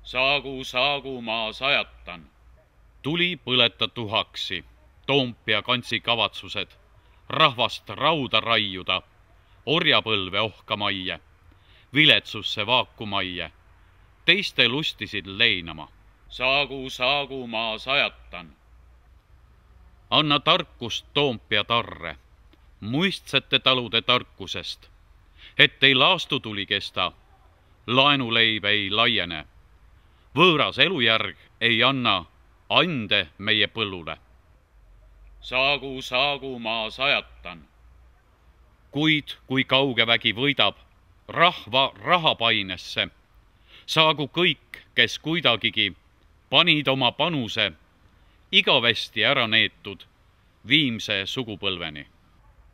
Saagu, ma sajatan. Tuli põleta tuhaksi, Toompea kantsi kavatsused, rahvast rauda raiuda, orjapõlve ohkamaie, viletsusse vaakumaie, teiste lustisid leinama. Saagu, ma sajatan. Anna tarkust Toompea tarre, muistsete talude tarkusest, et ei laastu tuli kesta, laenuleib ei laiene, võõras elujärg ei anna ande meie põllule. Saagu, ma sajatan. Kuid kui kauge vägi võidab rahva rahapainesse, saagu kõik, kes kuidagigi panid oma panuse igavesti ära neetud viimse sugupõlveni.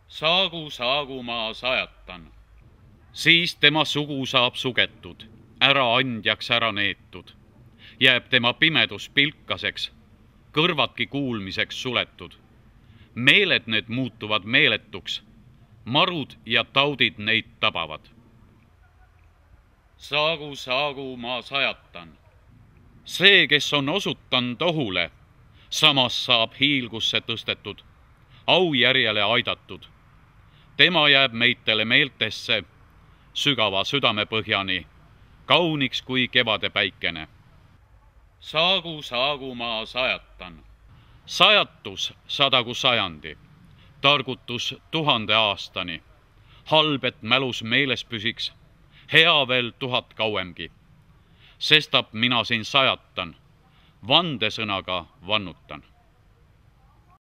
Saagu, ma sajatan. Siis tema sugu saab sugetud, äraandjaks ära neetud, jääb tema pimedus pilkaseks, kõrvadki kuulmiseks suletud. Meeled need muutuvad meeletuks, marud ja taudid neid tabavad. Saagu, ma sajatan. See, kes on osutanud ohule, samas saab hiilgusse tõstetud, aujärjele aidatud. Tema jääb meitele meeltesse, sügava südamepõhjani, kauniks kui kevade päikene. Saagu, ma sajatan. Sajatus sadagu sajandi, targutus 1000 aastani, halb, et mälus meeles püsiks, hea veel 1000 kauemgi. Sestap mina siin sajatan, vandesõnaga vannutan.